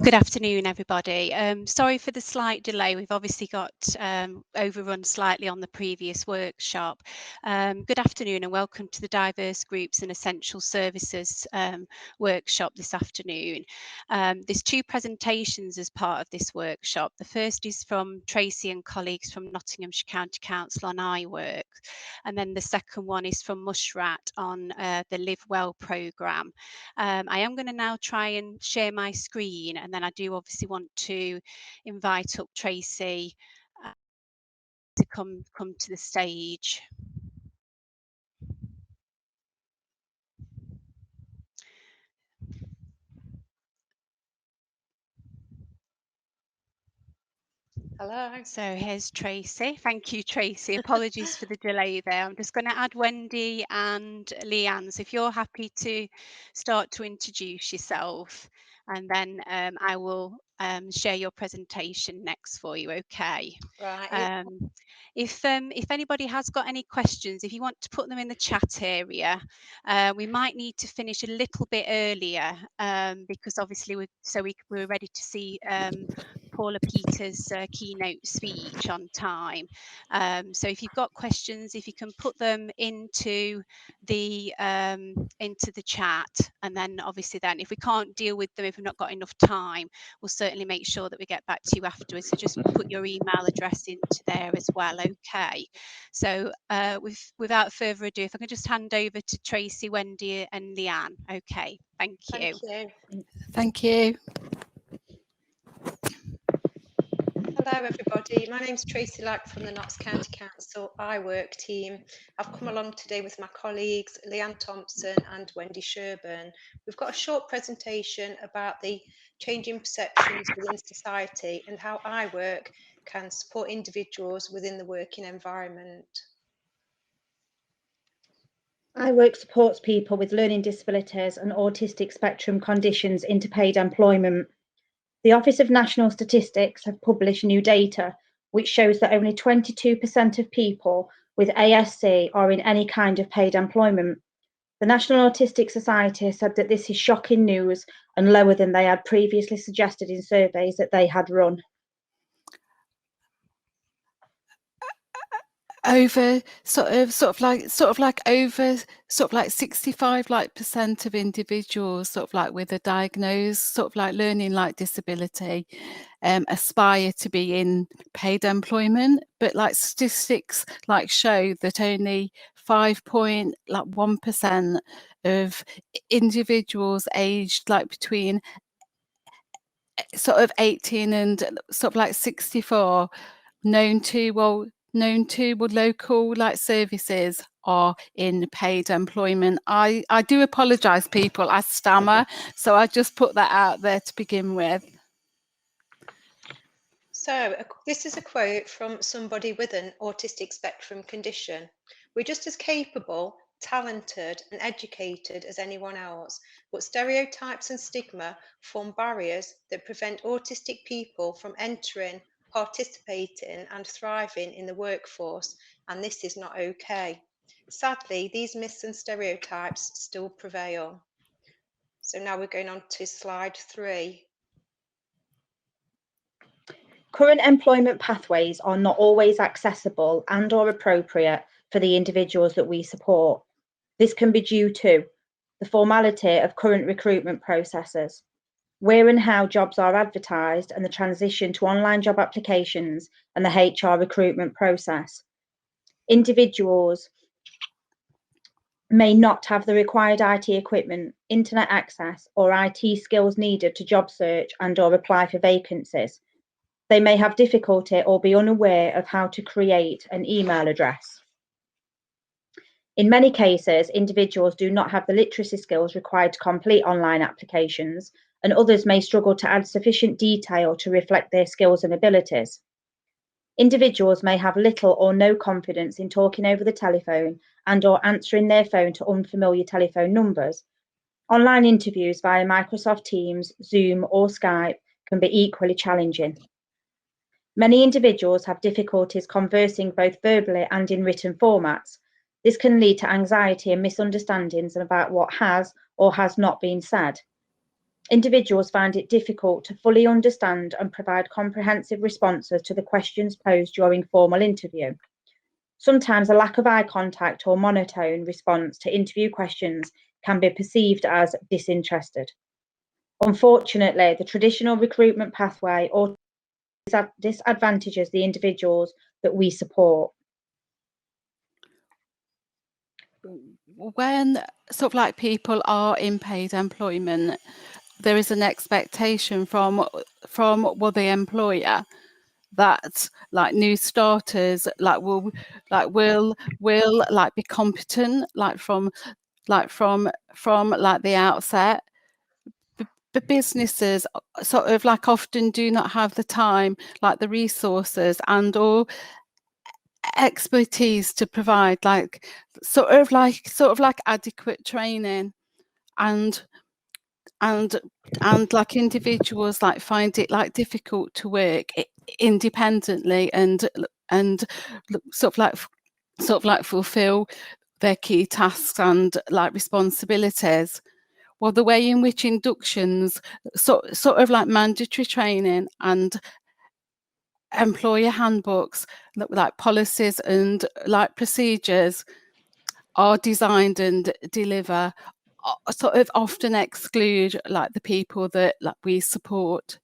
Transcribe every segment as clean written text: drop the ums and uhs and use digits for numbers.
Good afternoon, everybody. Sorry for the slight delay. We've obviously got overrun slightly on the previous workshop. Good afternoon and welcome to the Diverse Groups and Essential Services workshop this afternoon. There's two presentations as part of this workshop. The first is from Tracy and colleagues from Nottinghamshire County Council on iWork, and then the second one is from Mushrat on the Livewell programme. I am going to now try and share my screen, and then I do obviously want to invite up Tracy to come to the stage. Hello. So here's Tracy. Thank you, Tracy. Apologies for the delay there. I'm just going to add Wendy and Leanne. So if you're happy to start to introduce yourself, and then I will share your presentation next for you. Okay. Right. If anybody has got any questions, if you want to put them in the chat area, we might need to finish a little bit earlier because obviously we're ready to see Paula Peters' keynote speech on time. So if you've got questions, if you can put them into the chat, and then obviously then if we can't deal with them, if we've not got enough time, we'll certainly make sure that we get back to you afterwards. So just put your email address into there as well. Okay. So without further ado, if I can just hand over to Tracy, Wendy and Leanne. Okay. Thank you. Thank you. Thank you. Hello everybody, my name's Tracy Lack from the Notts County Council iWork team. I've come along today with my colleagues Leanne Thompson and Wendy Sherburn. We've got a short presentation about the changing perceptions within society and how iWork can support individuals within the working environment. iWork supports people with learning disabilities and autistic spectrum conditions into paid employment. The Office of National Statistics have published new data which shows that only 22% of people with ASC are in any kind of paid employment. The National Autistic Society said that this is shocking news and lower than they had previously suggested in surveys that they had run. Over sort of like 65% of individuals with a diagnosed learning disability aspire to be in paid employment, but statistics show that only 5.1% of individuals aged between 18 and 64 known to local services are in paid employment. I do apologise, people, I stammer, so I just put that out there to begin with. So this is a quote from somebody with an autistic spectrum condition. We're just as capable, talented and educated as anyone else, but stereotypes and stigma form barriers that prevent autistic people from entering, participating and thriving in the workforce, and this is not okay. Sadly, these myths and stereotypes still prevail. So now we're going on to slide 3. Current employment pathways are not always accessible and or appropriate for the individuals that we support. This can be due to the formality of current recruitment processes, where and how jobs are advertised and the transition to online job applications and the HR recruitment process. Individuals may not have the required IT equipment, internet access or IT skills needed to job search and or apply for vacancies. They may have difficulty or be unaware of how to create an email address. In many cases, individuals do not have the literacy skills required to complete online applications, and others may struggle to add sufficient detail to reflect their skills and abilities. Individuals may have little or no confidence in talking over the telephone and or answering their phone to unfamiliar telephone numbers. Online interviews via Microsoft Teams, Zoom or Skype can be equally challenging. Many individuals have difficulties conversing both verbally and in written formats. This can lead to anxiety and misunderstandings about what has or has not been said. Individuals find it difficult to fully understand and provide comprehensive responses to the questions posed during formal interview. Sometimes a lack of eye contact or monotone response to interview questions can be perceived as disinterested. Unfortunately, the traditional recruitment pathway or disadvantages the individuals that we support. When sort of like people are in paid employment, there is an expectation from the employer that like new starters will be competent from the outset. The businesses sort of like often do not have the time, like the resources and or expertise to provide like sort of like adequate training, and like individuals like find it like difficult to work independently and sort of like fulfill their key tasks and like responsibilities. Well, the way in which inductions, sort of like mandatory training and employer handbooks, like policies and like procedures are designed and deliver, sort of often exclude like the people that like we support.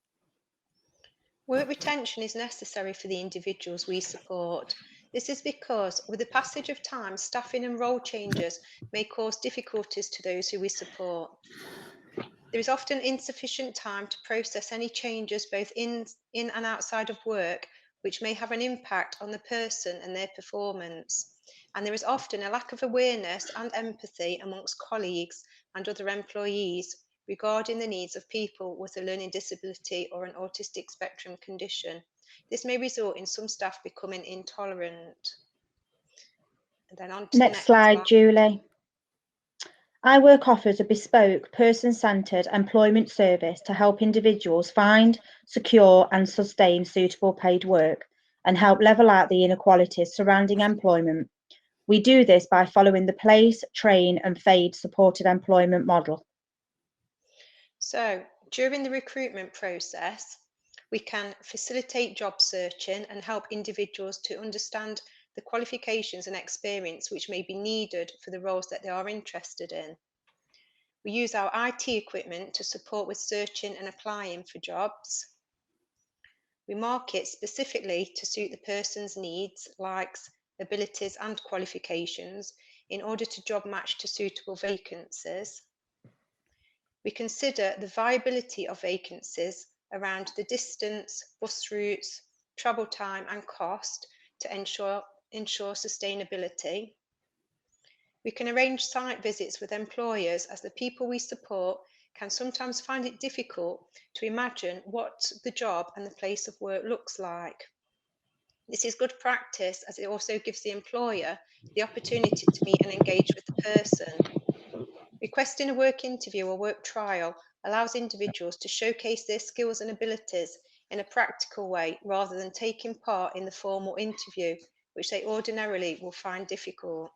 Work retention is necessary for the individuals we support. This is because with the passage of time, staffing and role changes may cause difficulties to those who we support. There is often insufficient time to process any changes both in and outside of work, which may have an impact on the person and their performance. And there is often a lack of awareness and empathy amongst colleagues and other employees regarding the needs of people with a learning disability or an autistic spectrum condition. This may result in some staff becoming intolerant. And then on to the next slide, Julie. iWork offers a bespoke, person-centred employment service to help individuals find, secure and sustain suitable paid work and help level out the inequalities surrounding employment. We do this by following the place, train and fade supported employment model. So, during the recruitment process, we can facilitate job searching and help individuals to understand the qualifications and experience which may be needed for the roles that they are interested in. We use our IT equipment to support with searching and applying for jobs. We market specifically to suit the person's needs, likes, abilities and qualifications in order to job match to suitable vacancies. We consider the viability of vacancies around the distance, bus routes, travel time and cost to ensure sustainability. We can arrange site visits with employers as the people we support can sometimes find it difficult to imagine what the job and the place of work looks like. This is good practice as it also gives the employer the opportunity to meet and engage with the person. Requesting a work interview or work trial allows individuals to showcase their skills and abilities in a practical way rather than taking part in the formal interview, which they ordinarily will find difficult.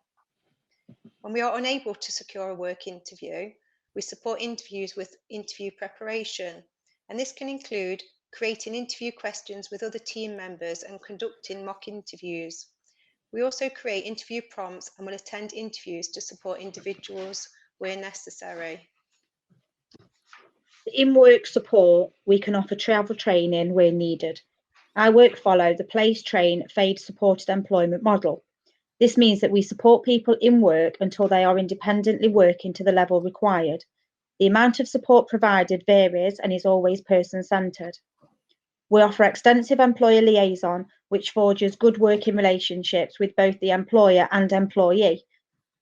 When we are unable to secure a work interview, we support interviews with interview preparation, and this can include creating interview questions with other team members and conducting mock interviews. We also create interview prompts and will attend interviews to support individuals where necessary. In work support, we can offer travel training where needed. iWork follow the place, train, fade supported employment model. This means that we support people in work until they are independently working to the level required. The amount of support provided varies and is always person-centred. We offer extensive employer liaison, which forges good working relationships with both the employer and employee.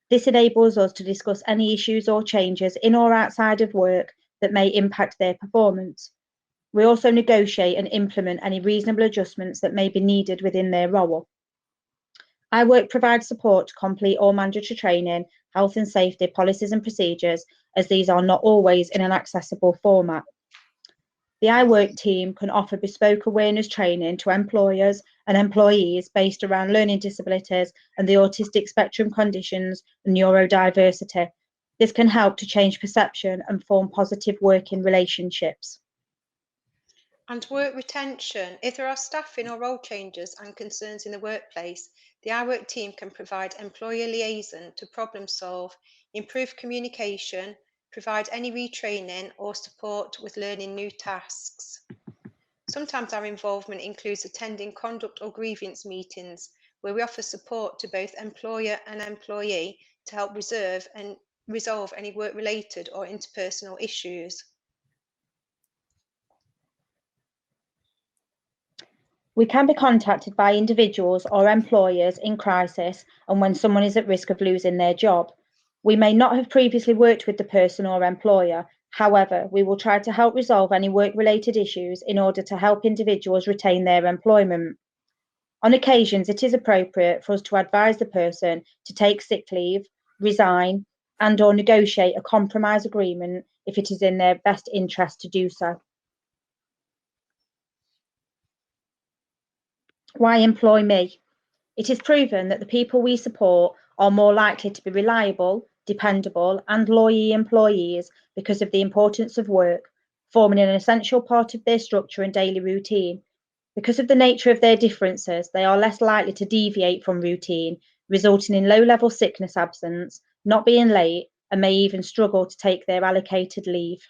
This enables us to discuss any issues or changes in or outside of work that may impact their performance. We also negotiate and implement any reasonable adjustments that may be needed within their role. iWork provides support to complete all mandatory training, health and safety policies and procedures, as these are not always in an accessible format. The iWork team can offer bespoke awareness training to employers and employees based around learning disabilities and the autistic spectrum conditions and neurodiversity. This can help to change perception and form positive working relationships. And work retention. If there are staffing or role changes and concerns in the workplace, the iWork team can provide employer liaison to problem solve, improve communication, provide any retraining or support with learning new tasks. Sometimes our involvement includes attending conduct or grievance meetings where we offer support to both employer and employee to help resolve any work-related or interpersonal issues. We can be contacted by individuals or employers in crisis and when someone is at risk of losing their job. We may not have previously worked with the person or employer. However, we will try to help resolve any work-related issues in order to help individuals retain their employment. On occasions, it is appropriate for us to advise the person to take sick leave, resign, and/or negotiate a compromise agreement if it is in their best interest to do so. Why employ me? It is proven that the people we support are more likely to be reliable, dependable, and loyal employees because of the importance of work, forming an essential part of their structure and daily routine. Because of the nature of their differences, they are less likely to deviate from routine, resulting in low-level sickness absence, not being late, and may even struggle to take their allocated leave.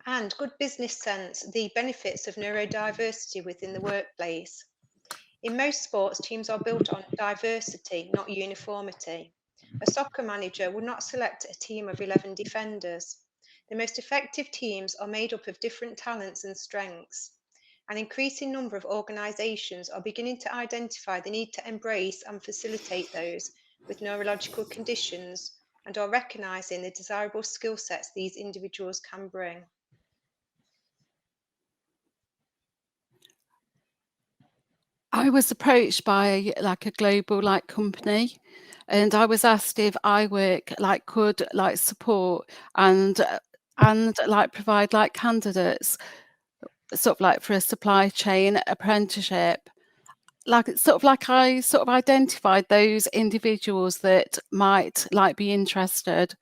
And good business sense, the benefits of neurodiversity within the workplace. In most sports, teams are built on diversity, not uniformity. A soccer manager would not select a team of 11 defenders. The most effective teams are made up of different talents and strengths. An increasing number of organisations are beginning to identify the need to embrace and facilitate those with neurological conditions and are recognising the desirable skill sets these individuals can bring. I was approached by like a global like company, and I was asked if iWork like could like support and like provide like candidates sort of like for a supply chain apprenticeship. Like it's sort of like I sort of identified those individuals that might like be interested,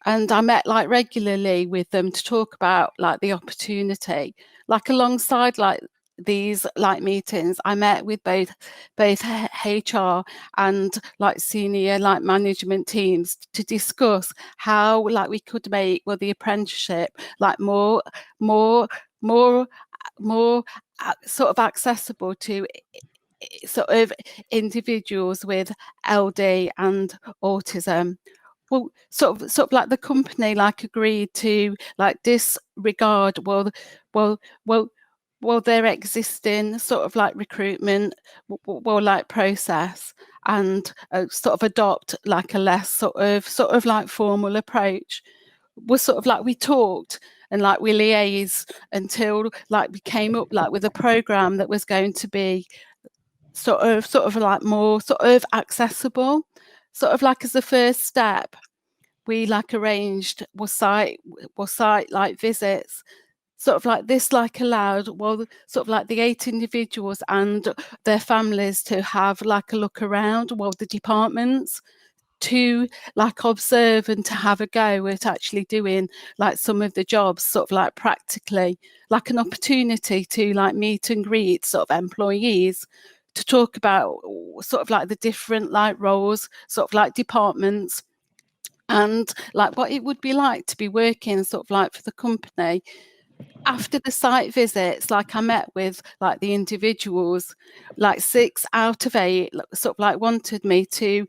and I met like regularly with them to talk about like the opportunity. Like alongside like these like meetings, I met with both HR and like senior like management teams to discuss how like we could make the apprenticeship like more sort of accessible to sort of individuals with LD and autism. Well, sort of like the company like agreed to like disregard their existing sort of like recruitment like process and sort of adopt like a less sort of like formal approach. Was sort of like we talked and like we liaised until like we came up like with a program that was going to be sort of like more sort of accessible, sort of like as the first step. We like arranged was site like visits, sort of like this like allowed sort of like the 8 individuals and their families to have like a look around the departments, to like observe and to have a go at actually doing like some of the jobs sort of like practically, like an opportunity to like meet and greet sort of employees, to talk about sort of like the different like roles, sort of like departments, and like what it would be like to be working sort of like for the company. After the site visits, like I met with like the individuals, like 6 out of 8 sort of like wanted me to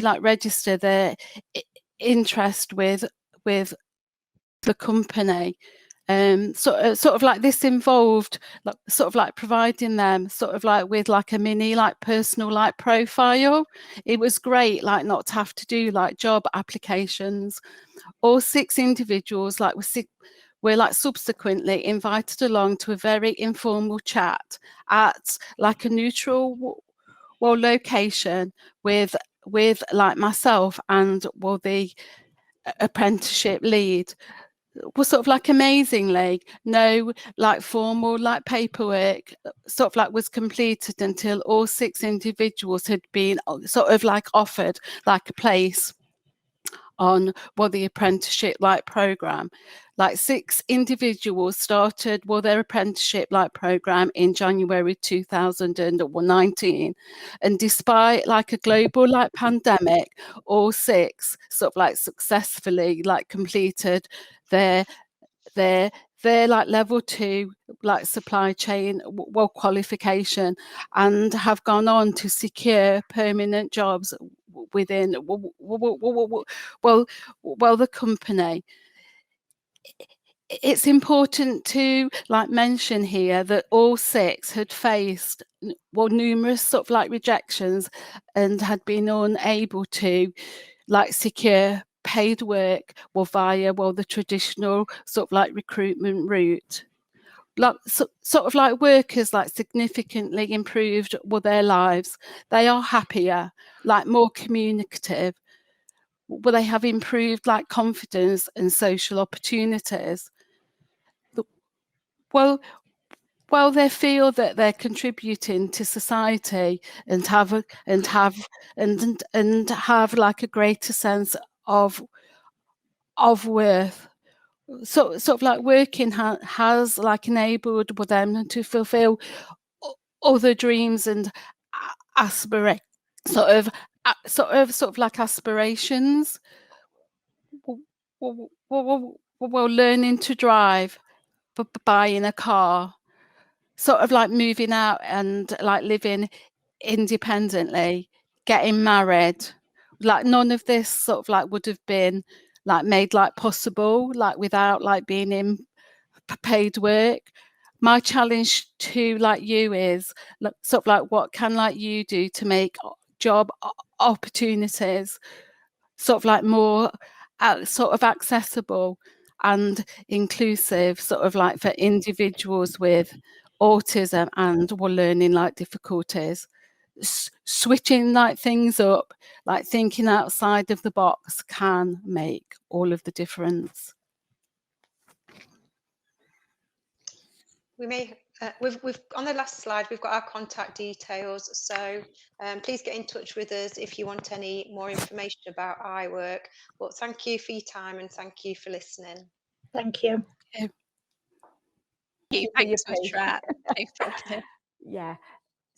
like register their interest with the company. Sort of like this involved like sort of like providing them sort of like with like a mini like personal like profile. It was great like not to have to do like job applications. All 6 individuals like were like subsequently invited along to a very informal chat at like a neutral location with like myself and the apprenticeship lead. Was sort of like amazingly no like formal like paperwork sort of like was completed until all 6 individuals had been sort of like offered like a place on the apprenticeship program. 6 individuals started their apprenticeship program in January 2019, and despite a global pandemic, all 6 successfully completed their level 2 supply chain qualification, and have gone on to secure permanent jobs within the company. It's important to mention here that all 6 had faced numerous rejections and had been unable to secure paid work via the traditional recruitment route. Workers significantly improved their lives. They are happier, more communicative. They have improved confidence and social opportunities. They feel that they're contributing to society and have a greater sense of worth. Working has enabled them to fulfill other dreams and aspirations. Aspirations. Learning to drive, buying a car, moving out and living independently, getting married. None of this would have been made possible without being in paid work. My challenge to you is what can you do to make job opportunities more accessible and inclusive for individuals with autism and learning difficulties. Switching things up, thinking outside of the box, can make all of the difference. We've on the last slide, we've got our contact details, so please get in touch with us if you want any more information about iWork. But thank you for your time and thank you for listening. Thank you. Thanks for chat. Yeah.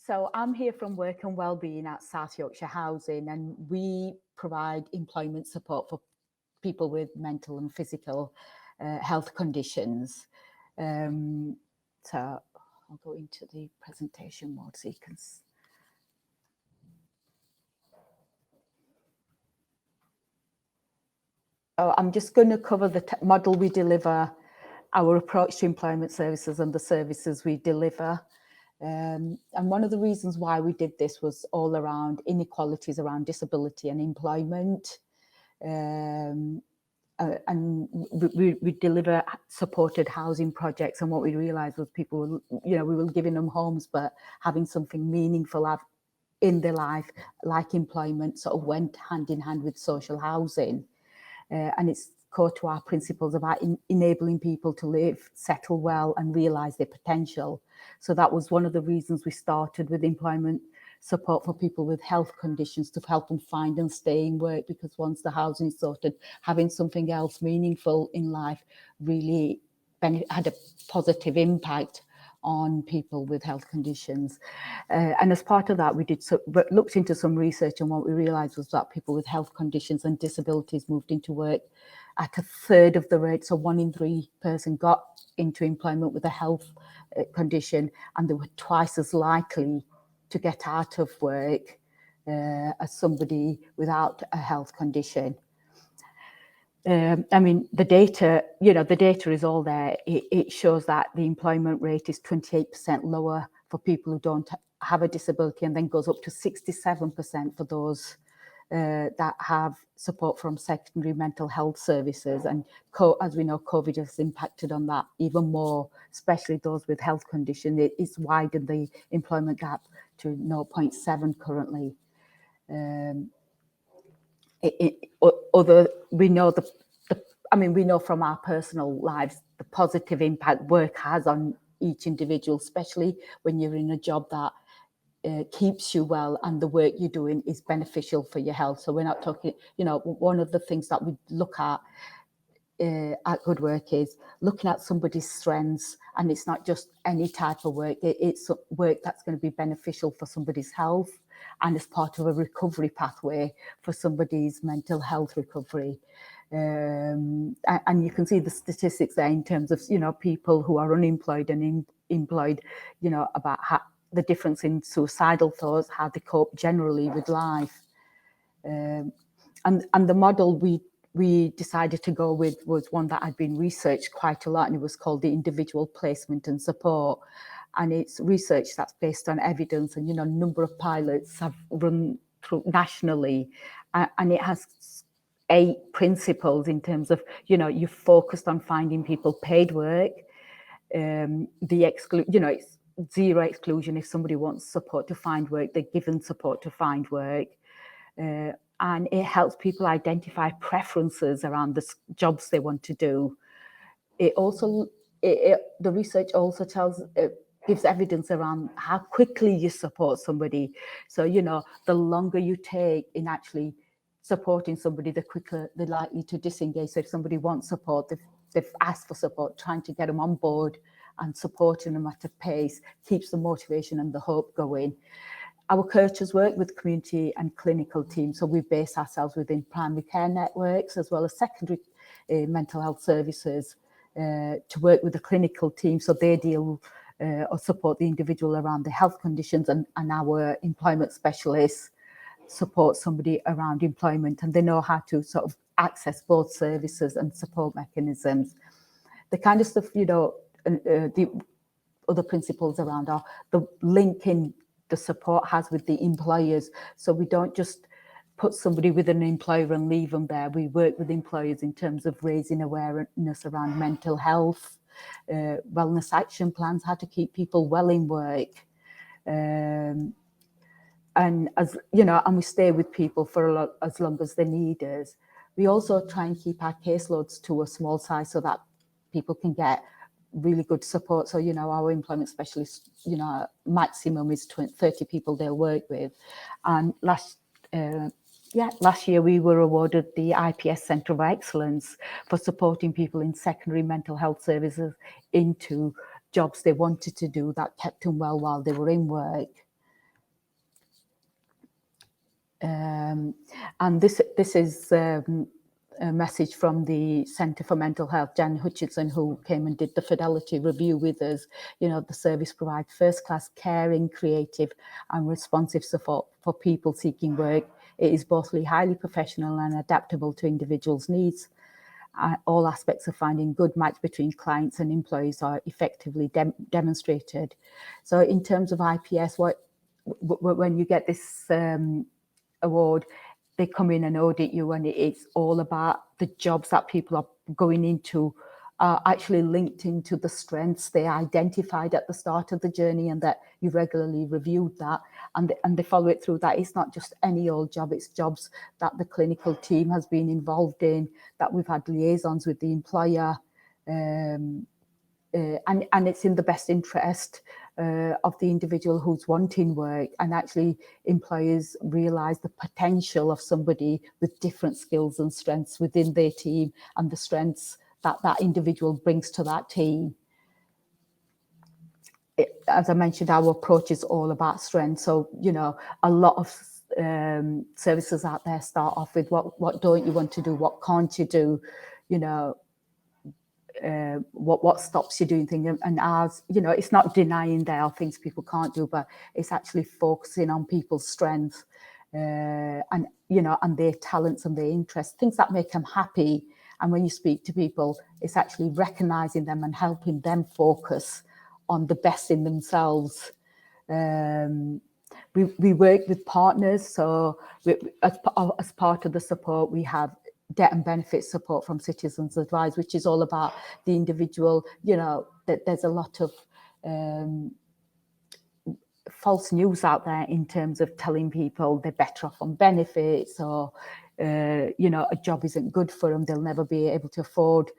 So I'm here from Work and Wellbeing at South Yorkshire Housing, and we provide employment support for people with mental and physical health conditions. So I'll go into the presentation mode so you can. So I'm just going to cover the model we deliver, our approach to employment services and the services we deliver. And one of the reasons why we did this was all around inequalities around disability and employment. And we deliver supported housing projects, and what we realized was people were, we were giving them homes, but having something meaningful in their life, like employment, went hand in hand with social housing. And it's core to our principles about enabling people to live, settle well, and realize their potential. So that was one of the reasons we started with employment support for people with health conditions, to help them find and stay in work, because once the housing is sorted, having something else meaningful in life really had a positive impact on people with health conditions. And as part of that, we looked into some research, and what we realized was that people with health conditions and disabilities moved into work at a third of the rate. So 1 in 3 person got into employment with a health condition, and they were twice as likely to get out of work as somebody without a health condition. I mean, the data, the data is all there. It shows that the employment rate is 28% lower for people who don't have a disability, and then goes up to 67% for those that have support from secondary mental health services. And as we know, COVID has impacted on that even more, especially those with health condition. It's widened the employment gap to 0.7 currently. We know we know from our personal lives the positive impact work has on each individual, especially when you're in a job that keeps you well and the work you're doing is beneficial for your health. So we're not talking, you know, one of the things that we look at good work is looking at somebody's strengths, and it's not just any type of work, it's work that's going to be beneficial for somebody's health and as part of a recovery pathway for somebody's mental health recovery. And you can see the statistics there in terms of, you know, people who are unemployed and employed, you know, about how the difference in suicidal thoughts, how they cope generally with life. And the model we decided to go with was one that had been researched quite a lot, and it was called the individual placement and support. And it's research that's based on evidence, and, you know, a number of pilots have run through nationally, and it has 8 principles in terms of, you know, you're focused on finding people paid work, you know, it's 0 exclusion. If somebody wants support to find work, they're given support to find work. And it helps people identify preferences around the jobs they want to do. It also, the research also gives evidence around how quickly you support somebody. So, you know, the longer you take in actually supporting somebody, the quicker they're likely to disengage. So if somebody wants support, they've asked for support, trying to get them on board and supporting them at a pace keeps the motivation and the hope going. Our coaches work with community and clinical teams, so we base ourselves within primary care networks as well as secondary mental health services to work with the clinical team, so they deal or support the individual around the health conditions, and our employment specialists support somebody around employment, and they know how to sort of access both services and support mechanisms. The kind of stuff, you know, the other principles around are the linking the support has with the employers. So we don't just put somebody with an employer and leave them there. We work with employers in terms of raising awareness around mental health, wellness action plans, how to keep people well in work. And as you know, and we stay with people for as long as they need us. We also try and keep our caseloads to a small size so that people can get really good support. So, you know, our employment specialists, you know, maximum is 30 people they'll work with. And last year we were awarded the IPS Centre of Excellence for supporting people in secondary mental health services into jobs they wanted to do that kept them well while they were in work. And this is a message from the Centre for Mental Health, Jan Hutchinson, who came and did the fidelity review with us. You know, the service provides first-class caring, creative and responsive support for people seeking work. It is both highly professional and adaptable to individuals' needs. All aspects of finding good match between clients and employees are effectively demonstrated. So in terms of IPS, when you get this award, they come in and audit you, and it's all about the jobs that people are going into are actually linked into the strengths they identified at the start of the journey, and that you regularly reviewed that, and they follow it through. That it's not just any old job, it's jobs that the clinical team has been involved in, that we've had liaisons with the employer, and it's in the best interest of the individual who's wanting work, and actually employers realise the potential of somebody with different skills and strengths within their team, and the strengths that individual brings to that team. As I mentioned, our approach is all about strength. So, you know, a lot of services out there start off with what don't you want to do, what can't you do, you know, what stops you doing things. And ours, you know, it's not denying there are things people can't do, but it's actually focusing on people's strengths and, you know, and their talents and their interests, things that make them happy. And when you speak to people, it's actually recognizing them and helping them focus on the best in themselves. We work with partners, so as part of the support, we have debt and benefit support from Citizens Advice, which is all about the individual. You know, that there's a lot of false news out there in terms of telling people they're better off on benefits, or you know, a job isn't good for them, they'll never be able to afford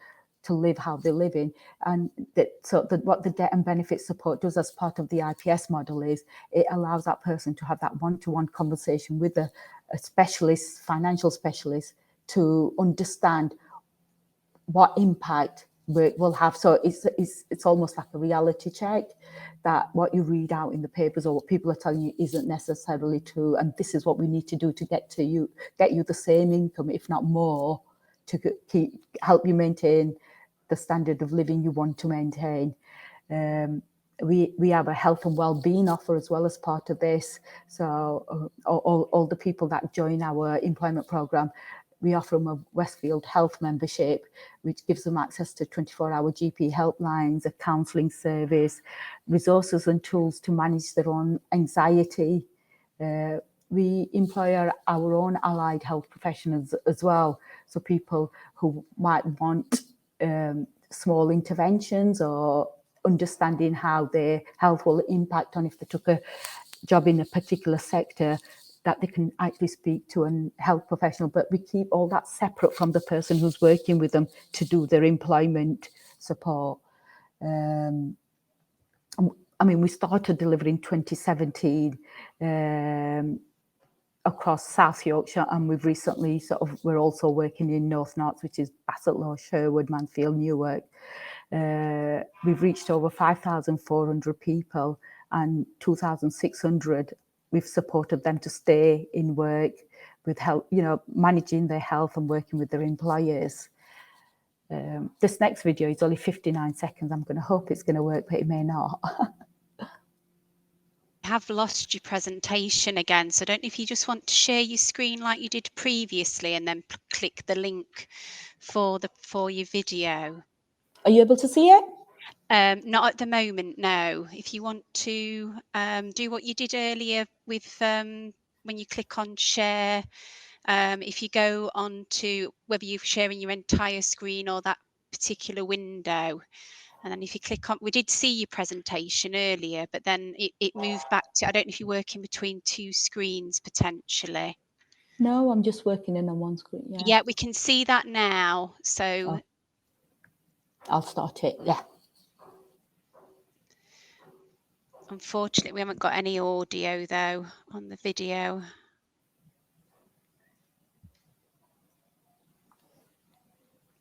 to live how they're living. And what the debt and benefit support does as part of the IPS model is it allows that person to have that one-to-one conversation with a specialist, financial specialist, to understand what impact work will have. So it's almost like a reality check, that what you read out in the papers or what people are telling you isn't necessarily true, and this is what we need to do to get you the same income, if not more, to help you maintain the standard of living you want to maintain. We have a health and well-being offer as well as part of this. So all the people that join our employment programme, we offer them a Westfield Health membership, which gives them access to 24-hour GP helplines, a counselling service, resources and tools to manage their own anxiety. We employ our own allied health professionals as well. So people who might want small interventions or understanding how their health will impact on if they took a job in a particular sector, that they can actually speak to a health professional, but we keep all that separate from the person who's working with them to do their employment support. I mean, we started delivering 2017 across South Yorkshire, and we've recently we're also working in North Notts, which is Bassetlaw, Sherwood, Mansfield, Newark. We've reached over 5,400 people, and 2,600 we've supported them to stay in work with help, managing their health and working with their employers. This next video is only 59 seconds. I'm going to hope it's going to work, but it may not. I have lost your presentation again, so I don't know if you just want to share your screen like you did previously and then click the link for your video. Are you able to see it? Not at the moment, no. If you want to do what you did earlier with when you click on share, if you go on to whether you're sharing your entire screen or that particular window, and then if you click on, we did see your presentation earlier, but then it moved back to, I don't know if you're working between two screens potentially. No, I'm just working in on one screen. Yeah, we can see that now. So I'll start it. Yeah. Unfortunately, we haven't got any audio though on the video.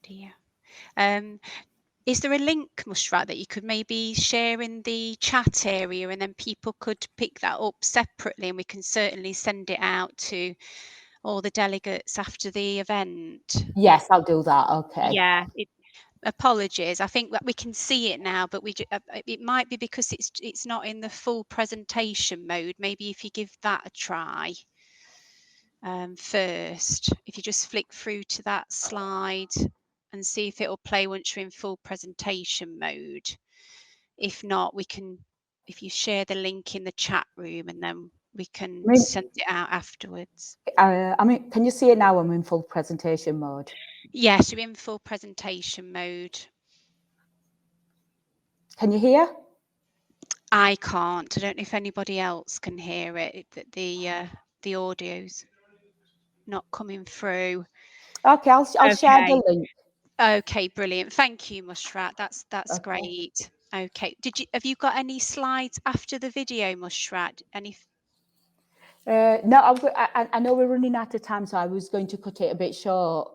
Dear. Is there a link, Mushrat, that you could maybe share in the chat area, and then people could pick that up separately, and we can certainly send it out to all the delegates after the event? Yes, I'll do that. Okay. Yeah. Apologies. I think that we can see it now, but it might be because it's not in the full presentation mode. Maybe if you give that a try first, if you just flick through to that slide and see if it'll play once you're in full presentation mode. If not, we can, if you share the link in the chat room, and then we can send it out afterwards. I mean, can you see it now? I'm in full presentation mode. Yes, you're in full presentation mode. Can you hear? I can't. I don't know if anybody else can hear it. The audio's not coming through. Okay, I'll share the link. Okay, brilliant. Thank you, Mushrat. That's Okay. great. Okay. Have you got any slides after the video, Mushrat? No, I know we're running out of time, so I was going to cut it a bit short.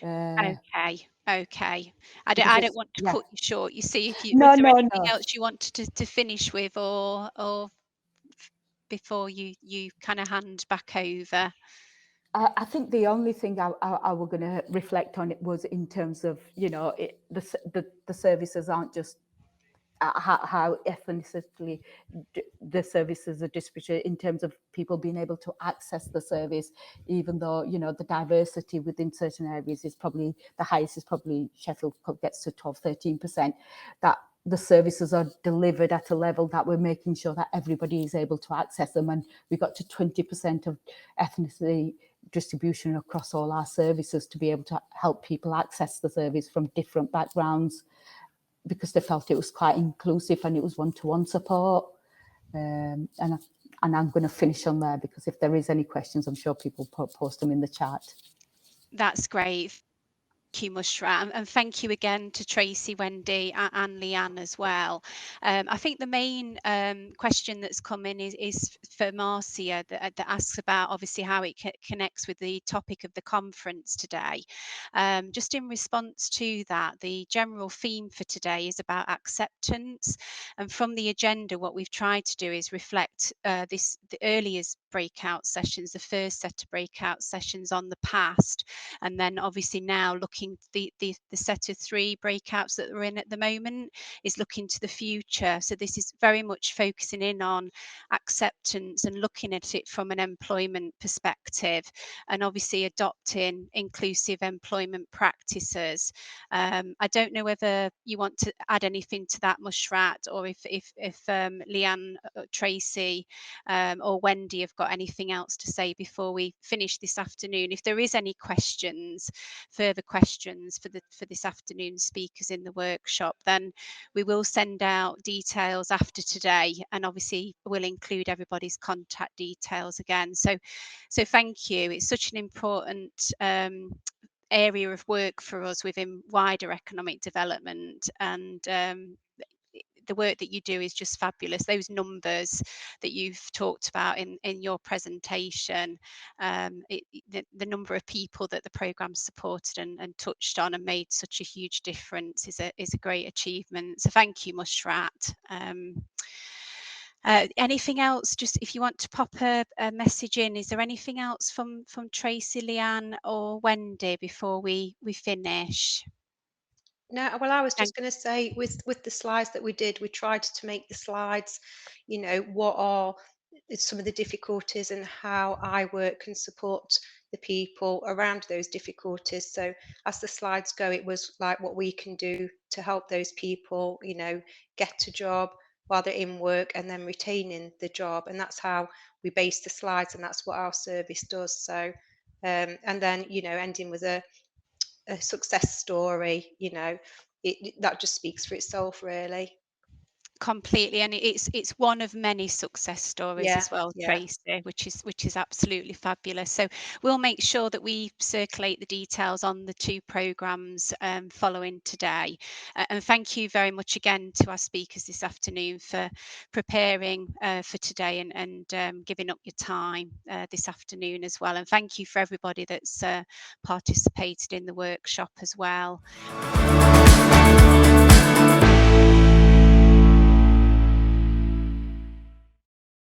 Okay. I don't want to cut you short. You see, was there anything else you wanted to finish with, or before you kind of hand back over? I think the only thing I was going to reflect on it was in terms of, the services aren't just how ethnically the services are distributed, in terms of people being able to access the service, even though, the diversity within certain areas is probably the highest, is probably Sheffield gets to 12-13%, that the services are delivered at a level that we're making sure that everybody is able to access them. And we got to 20% of ethnicity distribution across all our services to be able to help people access the service from different backgrounds, because they felt it was quite inclusive and it was one-to-one support. And I'm going to finish on there, because if there is any questions, I'm sure people post them in the chat. That's great. you, Mushrat, and thank you again to Tracy, Wendy, and Leanne as well. I think the main question that's come in is for Marcia, that asks about obviously how it connects with the topic of the conference today. Just in response to that, the general theme for today is about acceptance, and from the agenda, what we've tried to do is reflect the earliest breakout sessions, the first set of breakout sessions on the past, and then obviously now looking the set of 3 breakouts that we're in at the moment is looking to the future. So this is very much focusing in on acceptance and looking at it from an employment perspective, and obviously adopting inclusive employment practices. I don't know whether you want to add anything to that, Mushrat, or if Leanne, Tracy, or Wendy have got anything else to say before we finish this afternoon. If there is any questions, further questions for this afternoon's speakers in the workshop, then we will send out details after today, and obviously we'll include everybody's contact details again. So thank you. It's such an important area of work for us within wider economic development, and the work that you do is just fabulous. Those numbers that you've talked about in your presentation, the number of people that the programme supported and touched on and made such a huge difference is a great achievement. So thank you, Mushrat. Anything else? Just if you want to pop a message in, is there anything else from Tracy, Leanne, or Wendy before we finish? No, well, I was just going to say, with the slides that we did, we tried to make the slides, what are some of the difficulties and how I work and support the people around those difficulties. So as the slides go, it was like what we can do to help those people, get a job while they're in work and then retaining the job. And that's how we base the slides, and that's what our service does. So, and then, ending with a success story, that just speaks for itself, really. Completely, and it's one of many success stories as well, Tracy, which is absolutely fabulous. So we'll make sure that we circulate the details on the 2 programmes following today. And thank you very much again to our speakers this afternoon for preparing for today and giving up your time this afternoon as well. And thank you for everybody that's participated in the workshop as well.